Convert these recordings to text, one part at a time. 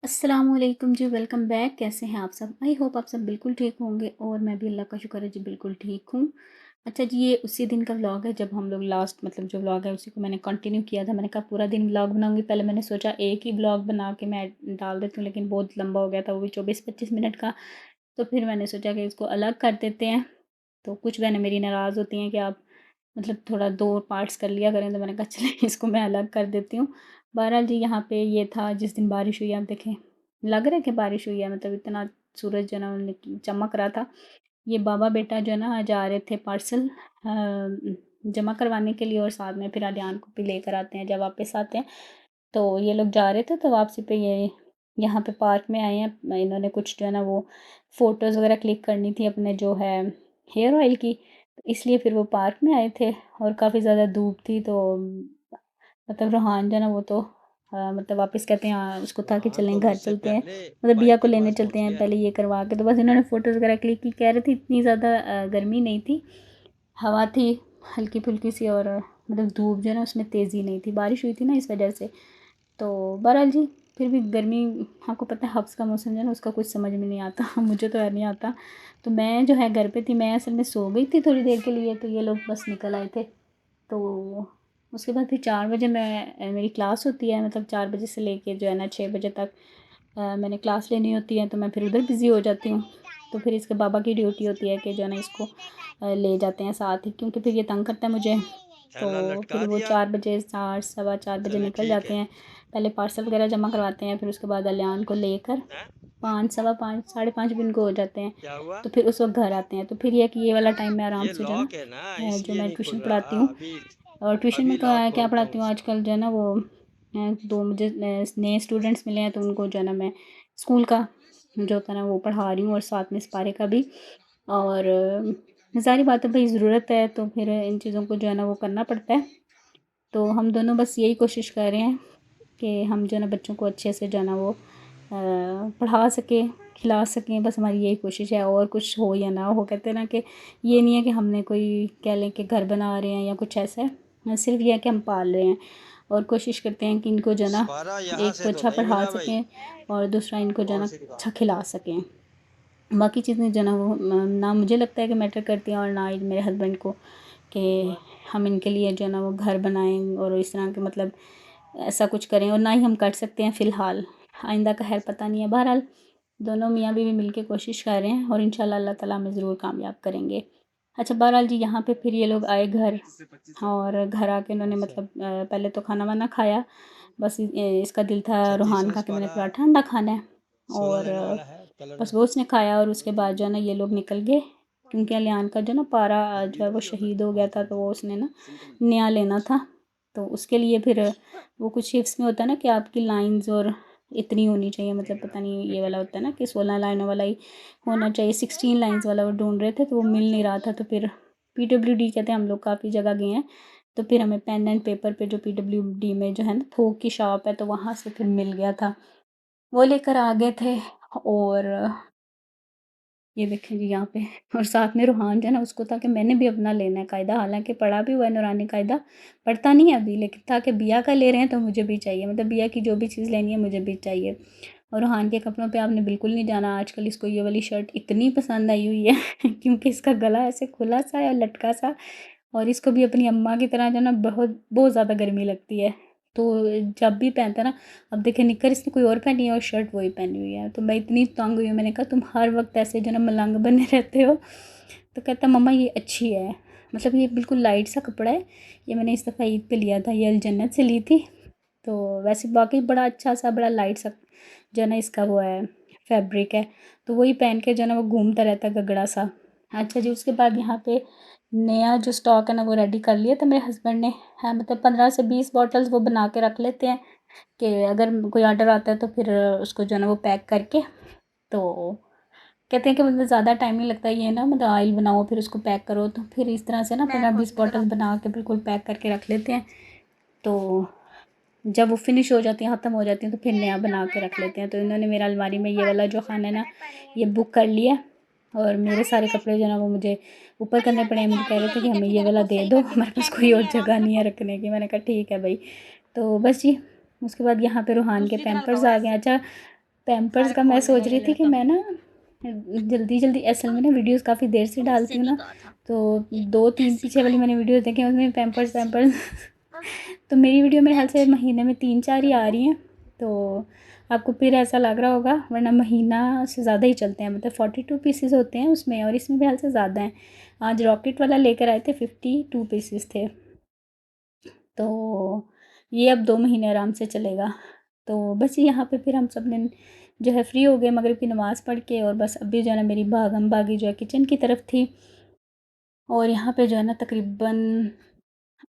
अस्सलामुअलैकुम जी, welcome back. कैसे हैं आप सब? आई होप आप सब बिल्कुल ठीक होंगे और मैं भी अल्लाह का शुक्र है जी बिल्कुल ठीक हूँ। अच्छा जी, ये उसी दिन का व्लॉग है जब हम लोग लास्ट मतलब जो व्लॉग है उसी को मैंने कंटिन्यू किया था। मैंने कहा पूरा दिन व्लॉग बनाऊंगी। पहले मैंने सोचा एक ही व्लॉग बना के मैं डाल देती हूँ, लेकिन बहुत लंबा हो गया था, वो भी 24-25 मिनट का। तो फिर मैंने सोचा कि इसको अलग कर देते हैं। तो कुछ बहनें मेरी नाराज़ होती हैं कि आप मतलब थोड़ा दो पार्ट्स कर लिया करें, तो मैंने कहा चलें इसको मैं अलग कर देती हूँ। बहरहाल जी, यहाँ पे ये था जिस दिन बारिश हुई। आप देखें, लग रहा है कि बारिश हुई है, मतलब इतना सूरज जो है ना वो चमक रहा था। ये बाबा बेटा जो है ना जा रहे थे पार्सल जमा करवाने के लिए, और साथ में फिर आलियान को भी लेकर आते हैं जब वापस आते हैं। तो ये लोग जा रहे थे, तो वापसी पे ये यहाँ पे पार्क में आए हैं। इन्होंने कुछ जो है ना वो फ़ोटोज़ वगैरह क्लिक करनी थी अपने जो है हेयर ऑयल की, तो इसलिए फिर वो पार्क में आए थे। और काफ़ी ज़्यादा धूप थी, तो मतलब रोहान जो है ना वो तो मतलब वापस कहते हैं उसको था कि वहाँ चलें तो घर मुझसे चलते हैं, पहले मतलब बाइक बिया को के लेने पास चलते पहुँच हैं गया पहले है। ये करवा के। तो बस इन्होंने फ़ोटोज़ वगैरह क्लिक की। कह रहे थे इतनी ज़्यादा गर्मी नहीं थी, हवा थी हल्की फुल्की सी, और मतलब धूप जो है ना उसमें तेज़ी नहीं थी, बारिश हुई थी ना इस वजह से। तो बहरहाल जी, फिर भी गर्मी, आपको पता है हब्स का मौसम जो है ना उसका कुछ समझ में नहीं आता मुझे तो है नहीं आता। तो मैं जो है घर पे थी, मैं असल में सो गई थी थोड़ी देर के लिए, तो ये लोग बस निकल आए थे। तो उसके बाद फिर 4 बजे मेरी क्लास होती है, मतलब 4 बजे से लेके जो है ना 6 बजे तक मैंने क्लास लेनी होती है। तो मैं फिर उधर बिज़ी हो जाती हूँ। तो फिर इसके बाबा की ड्यूटी होती है कि जो है ना इसको ले जाते हैं साथ ही, क्योंकि फिर ये तंग करता है मुझे। तो थैला फिर लटका वो दिया। 4 बजे 4 सवा 4 बजे चले निकल ठीक जाते है। हैं। पहले पार्सल वगैरह जमा करवाते हैं, फिर उसके बाद अलियान को लेकर हैं? 5 सवा 5 5:30 भी इनको हो जाते हैं। क्या हुआ? तो फिर उस वक्त घर आते हैं। तो फिर यह कि ये वाला टाइम मैं आराम ये से जो है ना लॉक है ना, जो इसलिए मैं नहीं खुल ट्यूशन पढ़ाती रहा। हूँ। अभी और ट्यूशन अभी में लॉक क्या खोलता हूँ पढ़ाती हूँ इसका। आजकल जो है ना वो दो मुझे नए स्टूडेंट्स मिले हैं, तो उनको जो है ना मैं स्कूल का जो होता है ना वो पढ़ा रही हूँ, और साथ में इस पारे का भी। और ज़ाहिर बात है भाई, ज़रूरत है तो फिर इन चीज़ों को जो है ना वो करना पड़ता है। तो हम दोनों बस यही कोशिश कर रहे हैं कि हम जो है ना बच्चों को अच्छे से जो है ना वो पढ़ा सकें, खिला सकें। बस हमारी यही कोशिश है, और कुछ हो या ना हो। कहते हैं ना कि ये नहीं है कि हमने कोई कह लें कि घर बना रहे हैं या कुछ ऐसा है, सिर्फ ये है कि हम पाल रहे हैं और कोशिश करते हैं कि इनको जो है ना सारा यहाँ एक से तो तो अच्छा नहीं पढ़ा मिला भाई। सकें, और दूसरा इनको जो है कौन ना सी दुकान? अच्छा खिला सकें। बाकी चीज़ें जो है ना वो ना मुझे लगता है कि मैटर करती हैं, और ना ही मेरे हस्बैंड को, कि हम इनके लिए जो है ना वो घर बनाएं और इस तरह के मतलब ऐसा कुछ करें, और ना ही हम कर सकते हैं फ़िलहाल। आइंदा का खैर पता नहीं है। बहरहाल दोनों मियाँ बीवी मिल के कोशिश कर रहे हैं, और इंशाल्लाह अल्लाह ताला हमें ज़रूर कामयाब करेंगे। अच्छा बहरहाल जी, यहाँ पे फिर ये लोग आए घर, और घर आके उन्होंने अच्छा। मतलब पहले तो खाना वाना खाया। बस इसका दिल था छत्तीस रूहान का इंच कि मैंने वाला थोड़ा ठंडा खाना है। 16 और लेने वाला है कलर बस में। वो उसने खाया, और उसके बाद जो है ना ये लोग निकल गए, क्योंकि अलियान का जो ना पारा जो है वो शहीद हो गया था, तो वो उसने ना नया लेना था। तो उसके लिए फिर वो कुछ शिफ्ट्स में होता है ना कि आपकी लाइंस और इतनी होनी चाहिए, मतलब पता नहीं ये वाला होता है ना कि 16 लाइनों वाला ही होना चाहिए। 16 लाइंस वाला वो ढूंढ रहे थे, तो वो मिल नहीं रहा था। तो फिर PWD कहते हैं, हम लोग काफ़ी जगह गए हैं, तो फिर हमें पेन एंड पेपर पे जो PWD में जो है ना थोक की शॉप है, तो वहाँ से फिर मिल गया था, वो लेकर आ गए थे। और ये देखें जी यहाँ पे, और साथ में रूहान जो है ना उसको था कि मैंने भी अपना लेना है कायदा, हालांकि पढ़ा भी हुआ है नूरानी कायदा, पढ़ता नहीं है अभी, लेकिन था कि बिया का ले रहे हैं तो मुझे भी चाहिए, मतलब बिया की जो भी चीज़ लेनी है मुझे भी चाहिए। और रूहान के कपड़ों पे आपने बिल्कुल नहीं जाना, आजकल इसको ये वाली शर्ट इतनी पसंद आई हुई है क्योंकि इसका गला ऐसे खुला सा है और लटका सा, और इसको भी अपनी अम्मा की तरह जो है ना बहुत बहुत ज़्यादा गर्मी लगती है। तो जब भी पहनता है ना, अब देखिए निक्कर इसने कोई और पहनी है और शर्ट वही पहनी हुई है, तो मैं इतनी तंग हुई हूँ। मैंने कहा तुम हर वक्त ऐसे जो ना मलंग बने रहते हो। तो कहता मम्मा ये अच्छी है, मतलब ये बिल्कुल लाइट सा कपड़ा है, ये मैंने इस दफ़ा ईद पे लिया था, ये अल जन्नत से ली थी। तो वैसे बाकी बड़ा अच्छा सा बड़ा लाइट सा जो है ना इसका वो है, फैब्रिक है। तो वही पहन के जो है ना वो घूमता रहता है गगड़ा सा। अच्छा जी, उसके बाद यहाँ पे नया जो स्टॉक है ना वो रेडी कर लिया था मेरे हस्बैंड ने। हाँ, मतलब 15 से 20 बॉटल्स वो बना के रख लेते हैं कि अगर कोई ऑर्डर आता है तो फिर उसको जो है ना वो पैक करके, तो कहते हैं कि मतलब ज़्यादा टाइम नहीं लगता ये ना, मतलब ऑयल बनाओ फिर उसको पैक करो, तो फिर इस तरह से ना 15-20 बॉटल्स बना के बिल्कुल पैक करके रख लेते हैं। तो जब वो फिनिश हो जाती हैं, ख़त्म हो जाती हैं, तो फिर नया बना के रख लेते हैं। तो इन्होंने मेरा अलमारी में ये वाला जो खाना है ना ये बुक कर लिया, और मेरे सारे कपड़े जो है ना वो मुझे ऊपर करने पड़े हैं। मुझे कह रहे थे कि हमें ये वाला दे दो, हमारे पास कोई और जगह नहीं है रखने की। मैंने कहा ठीक है भाई। तो बस जी, उसके बाद यहाँ पे रूहान के पैम्पर्स आ गए। अच्छा, पैम्पर्स का मैं सोच रही थी कि मैं ना जल्दी जल्दी असल में ना वीडियोस काफ़ी देर से डालती हूँ ना, तो 2-3 पीछे वाली मैंने वीडियोस देखी हैं, उसमें पैम्पर्स पैम्पर्स तो मेरी वीडियो मेरे ख्याल से महीने में 3-4 ही आ रही हैं। तो आपको फिर ऐसा लग रहा होगा, वरना महीना से ज़्यादा ही चलते हैं, मतलब 42 पीसेस होते हैं उसमें, और इसमें मेरे ख्याल से ज़्यादा हैं। आज रॉकेट वाला लेकर आए थे, 52 पीसेस थे। तो ये अब 2 महीने आराम से चलेगा। तो बस यहाँ पे फिर हम सब ने जो है फ्री हो गए मगरिब की नमाज़ पढ़ के, और बस अभी जो है ना मेरी भागम भागी जो है किचन की तरफ थी। और यहाँ पे जो है ना तकरीबन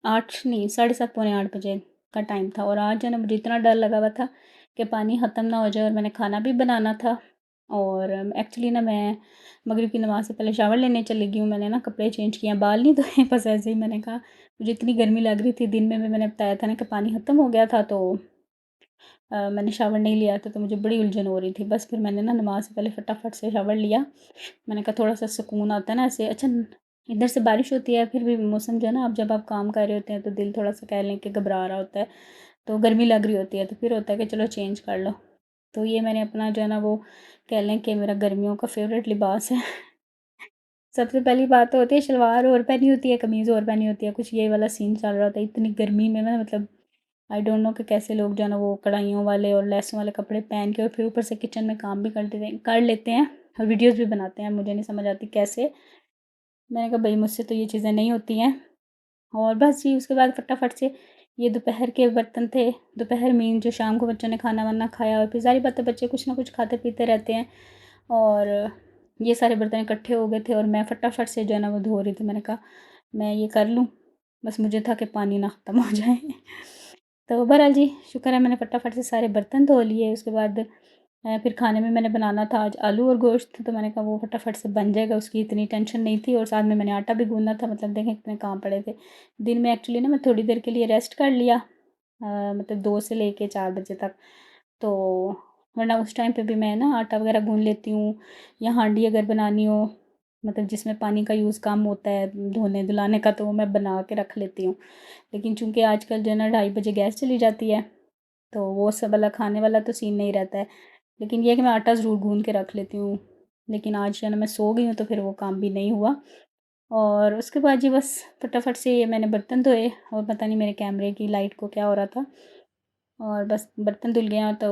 8 नहीं 7:30 पौने 8 बजे का टाइम था, और आज जो है ना मुझे इतना डर लगा हुआ था कि पानी ख़त्म ना हो जाए, और मैंने खाना भी बनाना था। और एक्चुअली ना मैं मगरिब की नमाज़ से पहले शावर लेने चली गई हूँ। मैंने ना कपड़े चेंज किए हैं, बाल नहीं धोए, बस ऐसे ही मैंने कहा मुझे इतनी गर्मी लग रही थी। दिन में भी मैंने बताया था ना कि पानी ख़त्म हो गया था, तो मैंने शावर नहीं लिया था, तो मुझे बड़ी उलझन हो रही थी। बस फिर मैंने ना नमाज़ से पहले फटाफट से शावर लिया। मैंने कहा थोड़ा-सा सुकून आता है ना ऐसे। अच्छा, इधर से बारिश होती है, फिर भी मौसम जो है ना, अब जब आप काम कर रहे होते हैं तो दिल थोड़ा-सा कह लें कि घबरा रहा होता है, तो गर्मी लग रही होती है, तो फिर होता है कि चलो चेंज कर लो। तो ये मैंने अपना जो है ना वो कह लें कि मेरा गर्मियों का फ़ेवरेट लिबास है। सबसे पहली बात तो होती है शलवार और पहनी होती है, कमीज़ और पहनी होती है, कुछ ये वाला सीन चल रहा होता है। इतनी गर्मी में ना, मतलब आई डोंट नो कि कैसे लोग जो है ना वो कढ़ाइयों वाले और लेसों वाले कपड़े पहन के और फिर ऊपर से किचन में काम भी कर लेते हैं और वीडियोस भी बनाते हैं। मुझे नहीं समझ आती कैसे। मैंने कहा भई मुझसे तो ये चीज़ें नहीं होती हैं। और बस जी उसके बाद फटाफट से ये दोपहर के बर्तन थे। दोपहर मीन जो शाम को बच्चों ने खाना-वाना खाया, और फिर ज़ाहिर बात है बच्चे कुछ ना कुछ खाते-पीते रहते हैं, और ये सारे बर्तन इकट्ठे हो गए थे, और मैं फटाफट से जो है ना वो धो रही थी। मैंने कहा मैं ये कर लूँ, बस मुझे था कि पानी ना ख़त्म हो जाए। तो बहरहाल जी शुक्र है मैंने फटाफट से सारे बर्तन धो लिए। उसके बाद फिर खाने में मैंने बनाना था आज आलू और गोश्त, तो मैंने कहा वो फटाफट से बन जाएगा, उसकी इतनी टेंशन नहीं थी। और साथ में मैंने आटा भी गूँदना था, मतलब देखें कितने काम पड़े थे। दिन में एक्चुअली ना मैं थोड़ी देर के लिए रेस्ट कर लिया, मतलब 2 से लेके 4 बजे तक। तो वरना उस टाइम पे भी मैं ना आटा वगैरह गूँध लेती हूँ, या हांडी अगर बनानी हो, मतलब जिसमें पानी का यूज़ कम होता है धोने-धुलाने का, तो वो मैं बना के रख लेती हूँ। लेकिन चूँकि आजकल जो है ना 2:30 बजे गैस चली जाती है, तो वो सब वाला खाने वाला तो सीन नहीं रहता है। लेकिन ये है कि मैं आटा ज़रूर गूँध के रख लेती हूँ। लेकिन आज जो है ना मैं सो गई हूँ, तो फिर वो काम भी नहीं हुआ। और उसके बाद जी बस फटाफट से ये मैंने बर्तन धोए, और पता नहीं मेरे कैमरे की लाइट को क्या हो रहा था, और बस बर्तन धुल गया। तो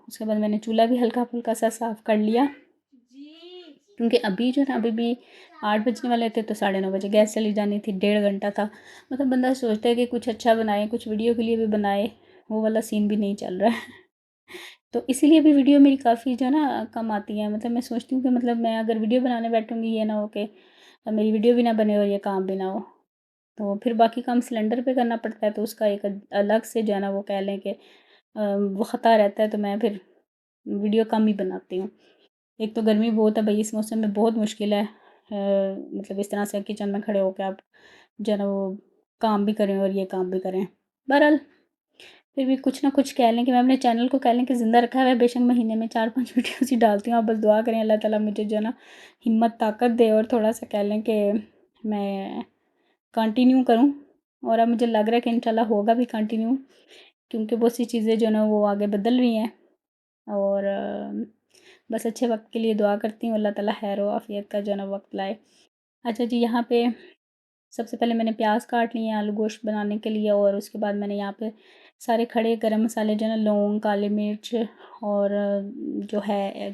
उसके बाद मैंने चूल्हा भी हल्का-फुल्का सा साफ़ कर लिया, क्योंकि अभी जो है ना अभी भी 8 बजने वाले थे, तो 9:30 बजे गैस चली जानी थी, 1.5 घंटा था। मतलब बंदा सोचता है कि कुछ अच्छा बनाए, कुछ वीडियो के लिए भी बनाए, वो वाला सीन भी नहीं चल रहा है। तो इसीलिए भी वीडियो मेरी काफ़ी जो है ना कम आती है। मतलब मैं सोचती हूँ कि मतलब मैं अगर वीडियो बनाने बैठूँगी, ये ना हो कि मेरी वीडियो भी ना बने और ये काम भी ना हो। तो फिर बाकी काम सिलेंडर पे करना पड़ता है, तो उसका एक अलग से जो है ना वो कह लें कि वो ख़ता रहता है, तो मैं फिर वीडियो कम ही बनाती हूँ। एक तो गर्मी बहुत है भई, इस मौसम में बहुत मुश्किल है मतलब इस तरह से किचन में खड़े होके आप जो है ना वो काम भी करें और ये काम भी करें। बहरहाल फिर भी कुछ ना कुछ कह लें कि मैं अपने चैनल को कह लें कि ज़िंदा रखा हुआ है। बेशक महीने में 4-5 वीडियोज़ ही डालती हूँ। आप बस दुआ करें अल्लाह ताला मुझे जो है ना हिम्मत ताकत दे, और थोड़ा-सा कह लें कि मैं कंटिन्यू करूँ। और अब मुझे लग रहा है कि इंशाल्लाह होगा भी कंटिन्यू, क्योंकि बहुत सी चीज़ें जो है ना वो आगे बदल रही हैं। और बस अच्छे वक़्त के लिए दुआ करती हूँ, अल्लाह ताला खैर व आफ़ियत का जो है ना वक़्त लाए। अच्छा जी, यहाँ पे सबसे पहले मैंने प्याज काट लिए आलू गोश्त बनाने के लिए, और उसके बाद मैंने यहाँ पे सारे खड़े गरम मसाले जो है ना लौंग, काली मिर्च और जो है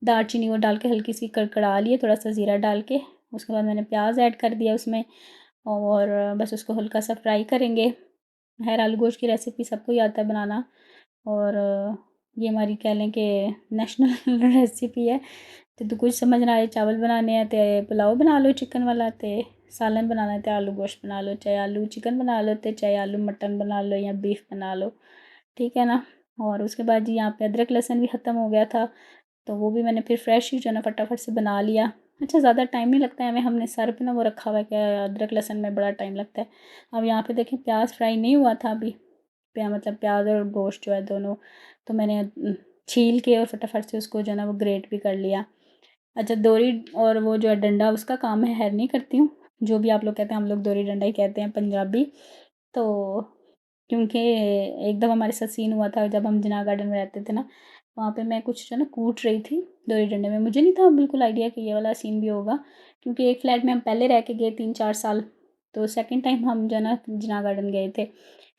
दालचीनी वो डाल के हल्की सी कड़कड़ा लिए, थोड़ा सा ज़ीरा डाल के। उसके बाद मैंने प्याज ऐड कर दिया उसमें, और बस उसको हल्का सा फ्राई करेंगे। खैर आलू गोश्त की रेसिपी सबको ही आता है बनाना, और ये हमारी कह लें कि नेशनल रेसिपी है। तो कुछ समझ ना आए, चावल बनाने हैं तो पुलाव बना लो चिकन वाला, तो सालन बनाना है तो आलू गोश्त बना लो, चाहे आलू चिकन बना लो, तो चाहे आलू मटन बना लो या बीफ बना लो, ठीक है ना। और उसके बाद जी यहाँ पे अदरक लहसुन भी ख़त्म हो गया था, तो वो भी मैंने फिर फ्रेश ही जो है ना फटाफट से बना लिया। अच्छा ज़्यादा टाइम नहीं लगता है हमें, हमने सर पे ना वो रखा हुआ है कि अदरक लहसुन में बड़ा टाइम लगता है। अब यहाँ पे देखें प्याज फ्राई नहीं हुआ था अभी, मतलब प्याज और गोश्त जो है दोनों, तो मैंने छील के और फटाफट से उसको जो है ना वो ग्रेट भी कर लिया। अच्छा, दोरी और वो जो है डंडा, उसका काम मैं खैर नहीं करती हूँ, जो भी आप लोग कहते हैं हम लोग दोरी डंडा ही कहते हैं पंजाबी। तो क्योंकि एक दफ़ा हमारे साथ सीन हुआ था जब हम जिना गार्डन में रहते थे ना, वहाँ पे मैं कुछ जो है ना कूट रही थी दोरी डंडे में। मुझे नहीं था बिल्कुल आइडिया कि ये वाला सीन भी होगा, क्योंकि एक फ्लैट में हम पहले रह के गए 3-4 साल, तो सेकंड टाइम हम जो है ना जिना गार्डन गए थे,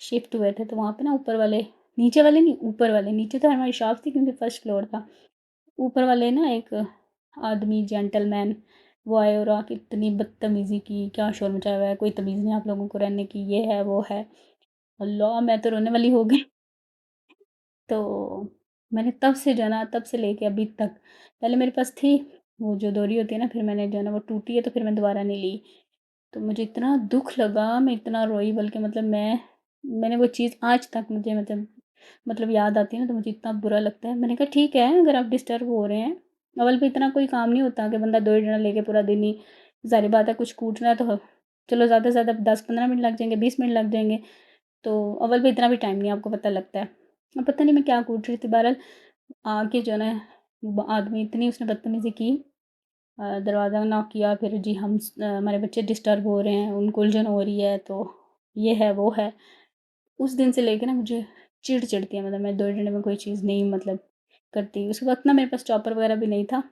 शिफ्ट हुए थे, तो वहाँ पे ना ऊपर वाले, नीचे वाले नहीं, ऊपर वाले, नीचे तो हमारी शॉप थी क्योंकि फर्स्ट फ्लोर था, ऊपर वाले ना एक आदमी जेंटलमैन वो आए और आके इतनी बदतमीज़ी की, क्या शोर मचाया हुआ है, कोई तमीज़ नहीं आप लोगों को रहने की, ये है वो है। अल्लाह! मैं तो रोने वाली हो गई। तो मैंने तब से जो है ना, तब से लेके अभी तक, पहले मेरे पास थी वो जो डोरी होती है ना, फिर मैंने जो है ना वो टूटी है तो फिर मैं दोबारा नहीं ली। तो मुझे इतना दुःख लगा, मैं इतना रोई, बल्कि मतलब मैंने वो चीज़ आज तक मुझे मतलब याद आती है ना तो मुझे इतना बुरा लगता है। मैंने कहा ठीक है अगर आप डिस्टर्ब हो रहे हैं, अव्वल पे इतना कोई काम नहीं होता कि बंदा डोरी डंडा लेके पूरा दिन ही, ज़ाहिर बात है कुछ कूटना है तो चलो ज़्यादा से ज़्यादा 10-15 मिनट लग जाएँगे, 20 मिनट लग जाएँगे। तो अव्वल पे इतना भी टाइम नहीं आपको पता लगता है। अब पता नहीं मैं क्या कूट रही थी, बहरहाल आके जो है ना आदमी इतनी उसने बदतमीज़ी की, दरवाज़ा नॉक किया, फिर जी हमारे बच्चे डिस्टर्ब हो रहे हैं, उनको उलझन हो रही है, तो ये है वो है। उस दिन से लेके ना मुझे चिढ़ चिढ़ती है, मतलब मैं दो डंडे में कोई चीज़ नहीं मतलब करती। उस वक़्त ना मेरे पास चॉपर वग़ैरह भी नहीं था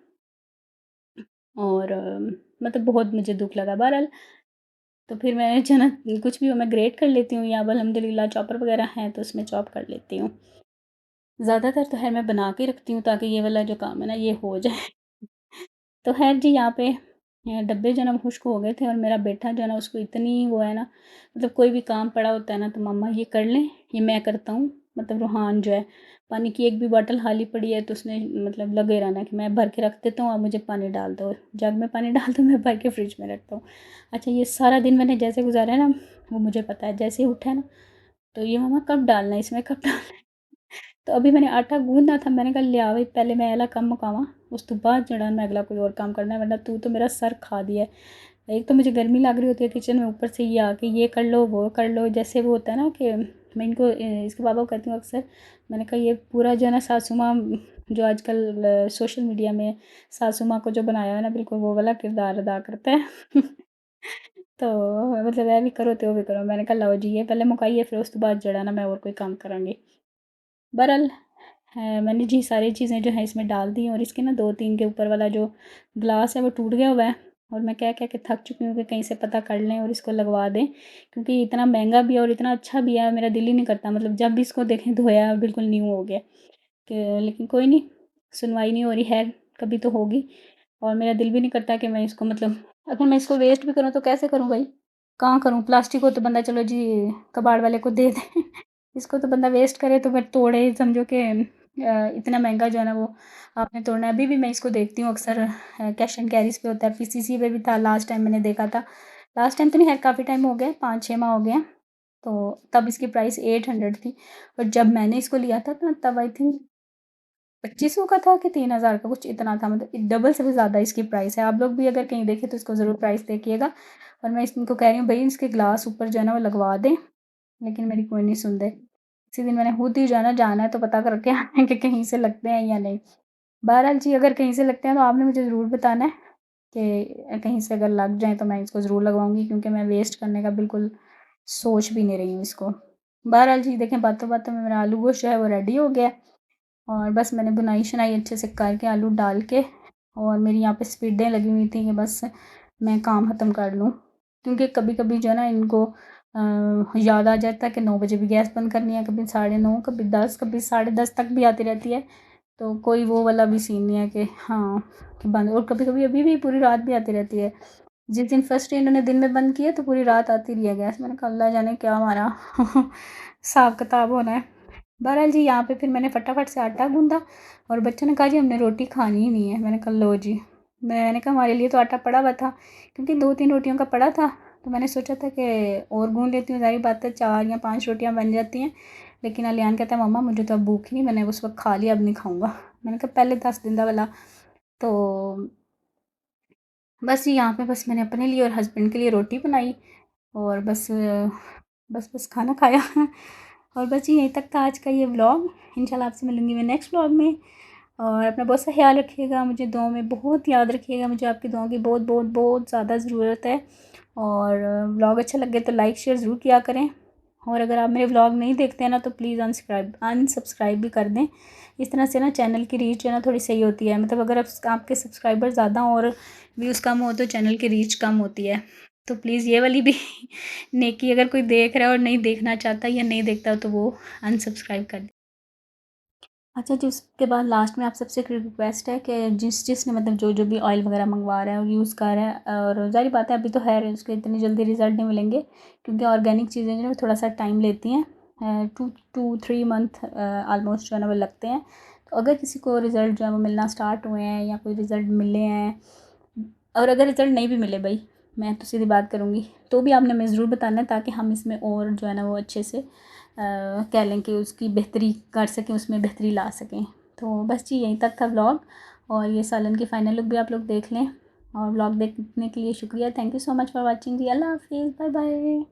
और मतलब बहुत मुझे दुःख लगा। बहरहाल तो फिर मैं जो है ना कुछ भी हो मैं ग्रेट कर लेती हूँ, या अब अल्हम्दुलिल्लाह चॉपर वग़ैरह हैं तो उसमें चॉप कर लेती हूँ। ज़्यादातर तो ख़ैर मैं बना के रखती हूँ ताकि ये वाला जो काम है ना ये हो जाए। तो ख़ैर जी यहाँ पे डब्बे जो है ना खुश्क हो गए थे और मेरा बेटा जो है ना उसको इतनी वो है ना, मतलब कोई भी काम पड़ा होता है ना तो मम्मा ये कर लें, ये मैं करता हूँ। मतलब रूहान जो है, पानी की एक भी बॉटल खाली पड़ी है तो उसने मतलब लगे रहना कि मैं भर के रख देता हूँ, आप मुझे पानी डाल दो। जग में पानी डाल दो, मैं भर के फ्रिज में रखता हूँ। अच्छा ये सारा दिन मैंने जैसे गुज़ारा है ना, वो मुझे पता है। जैसे ही उठा है ना तो ये मम्मा कब डालना है इसमें, कब डालना है? तो अभी मैंने आटा गूँदना था, मैंने कहा ले आ भई पहले मैं एला कम मुकावां, उस तो बाद जेह्ड़ा मैं अगला कोई और काम करना है, वरना तू तो मेरा सर खा दिया है। एक तो मुझे गर्मी लग रही होती है किचन में, ऊपर से ये आके ये कर लो, वो कर लो। जैसे वो होता है ना कि मैं इनको इसके पापा को कहती हूँ अक्सर, मैंने कहा ये पूरा जो है ना सासू माँ जो आजकल सोशल मीडिया में सासू माँ को जो बनाया है ना, बिल्कुल वो वाला किरदार अदा करता है। तो मतलब ए भी करो ते वो भी करो। मैंने कहा लो जी ये पहले मुकाइए फिर उस तो बाद जेह्ड़ा ना मैं और कोई काम करांगी। बहरहाल मैंने जी सारी चीज़ें जो हैं इसमें डाल दी और इसके ना 2-3 के ऊपर वाला जो ग्लास है वो टूट गया हुआ है और मैं कह के थक चुकी हूँ कि कहीं से पता कर लें और इसको लगवा दें, क्योंकि इतना महंगा भी है और इतना अच्छा भी है। मेरा दिल ही नहीं करता, मतलब जब भी इसको देखें धोया बिल्कुल न्यू हो गया कि, लेकिन कोई नहीं, सुनवाई नहीं हो रही है, कभी तो होगी। और मेरा दिल भी नहीं करता कि मैं इसको मतलब अगर मैं इसको वेस्ट भी करूँ तो कैसे करूँ भाई? कहाँ करूँ? प्लास्टिक हो तो बंदा चलो जी कबाड़ वाले को दे दे। इसको तो बंदा वेस्ट करे तो फिर तोड़े, समझो कि इतना महँगा जो है ना वो आपने तोड़ना है। अभी भी मैं इसको देखती हूँ अक्सर, कैश एंड कैरीज़ पे होता है, पीसीसी पे भी था लास्ट टाइम मैंने देखा था। लास्ट टाइम तो नहीं, खैर काफ़ी टाइम हो गया, 5-6 माह हो गए हैं। तो तब इसकी प्राइस 800 थी और जब मैंने इसको लिया था ना तब आई थिंक 2500 का था कि 3000 का, कुछ इतना था। मतलब डबल से भी ज़्यादा इसकी प्राइस है। आप लोग भी अगर कहीं देखें तो इसको ज़रूर प्राइस देखिएगा। और मैं इनको कह रही हूँ भई इसके ग्लास ऊपर जो है ना वो लगवा दें, लेकिन मेरी कोई नहीं सुनते। इसी दिन मैंने खुद ही जो है ना जाना है तो पता करके आना है कि कहीं से लगते हैं या नहीं। बहरहाल जी अगर कहीं से लगते हैं तो आपने मुझे ज़रूर बताना है कि कहीं से अगर लग जाएँ तो मैं इसको ज़रूर लगवाऊँगी, क्योंकि मैं वेस्ट करने का बिल्कुल सोच भी नहीं रही हूँ इसको। बहरहाल जी देखें बातों-बातों में मेरा आलू गोश्त जो है वो रेडी हो गया है और बस मैंने बुनाई-शुनाई अच्छे से करके आलू डाल के और मेरी यहाँ पे स्पीडें लगी हुई थी कि बस मैं काम ख़त्म कर लूँ। क्योंकि कभी-कभी जो है ना इनको याद आ जाता है कि 9 बजे भी गैस बंद करनी है, कभी 9:30, कभी 10, कभी 10:30 तक भी आती रहती है। तो कोई वो वाला भी सीन नहीं है कि हाँ, कि बंद, और कभी-कभी अभी भी पूरी रात भी आती रहती है। जिस दिन फर्स्ट इन्होंने दिन में बंद किया तो पूरी रात आती रही है गैस। मैंने कहा अल्लाह जाने क्या हमारा हिसाब-किताब होना है। बहरहाल जी यहाँ पे फिर मैंने फटाफट से आटा गूँधा और बच्चों ने कहा जी हमने रोटी खानी ही नहीं है। मैंने कहा लो जी। मैंने कहा हमारे लिए तो आटा पड़ा हुआ था, क्योंकि 2-3 रोटियों का पड़ा था, तो मैंने सोचा था कि और गूँध लेती हूँ, ज़ाहिर बात है 4 या 5 रोटियाँ बन जाती हैं। लेकिन अलियान कहता है मम्मा मुझे तो अब भूख ही नहीं, मैंने उस वक़्त खा लिया अब नहीं खाऊँगा। मैंने कहा पहले दस दिंदा भला। तो बस जी यहाँ पे बस मैंने अपने लिए और हस्बैंड के लिए रोटी बनाई और बस खाना खाया। और बस जी यहीं तक था आज का ये व्लॉग। इंशाल्लाह आपसे मिलूँगी मैं नेक्स्ट व्लॉग में। और अपना बहुत सा ख्याल रखिएगा, मुझे दुआओं में बहुत याद रखिएगा, मुझे आपकी दुआओं की बहुत बहुत बहुत ज़्यादा ज़रूरत है। और व्लॉग अच्छा लगे तो लाइक शेयर ज़रूर किया करें और अगर आप मेरे व्लॉग नहीं देखते हैं ना तो प्लीज़ अनसब्सक्राइब भी कर दें। इस तरह से ना चैनल की रीच जो है ना थोड़ी सही होती है, मतलब अगर आपके सब्सक्राइबर ज़्यादा हों और व्यूज़ कम हो तो चैनल की रीच कम होती है। तो प्लीज़ ये वाली भी नेकी अगर कोई देख रहा है और नहीं देखना चाहता या नहीं देखता तो वो अनसब्सक्राइब कर दे। अच्छा जी, उसके बाद लास्ट में आप सबसे एक रिक्वेस्ट है कि जिसने मतलब जो भी ऑयल वगैरह मंगवा रहा है और यूज़ कर रहा है, और ज़ाहिर बात है अभी तो है उसके इतनी जल्दी रिज़ल्ट नहीं मिलेंगे क्योंकि ऑर्गेनिक चीज़ें जो है थोड़ा सा टाइम लेती हैं, 2-3 मंथ आलमोस्ट जो है ना वो लगते हैं। तो अगर किसी को रिज़ल्ट जो है वो मिलना स्टार्ट हुए हैं या कोई रिज़ल्ट मिले हैं, और अगर रिज़ल्ट नहीं भी मिले भाई, मैं तो सीधी बात करूँगी, तो भी आपने हमें ज़रूर बताना है ताकि हम इसमें और जो है ना वो अच्छे से कह लें कि उसकी बेहतरी कर सकें, उसमें बेहतरी ला सकें। तो बस जी यहीं तक था व्लॉग, और ये सालन की फ़ाइनल लुक भी आप लोग देख लें। और व्लॉग देखने के लिए शुक्रिया। Thank you so much for watching जी। अल्लाह हाफ़िज़, बाय बाय।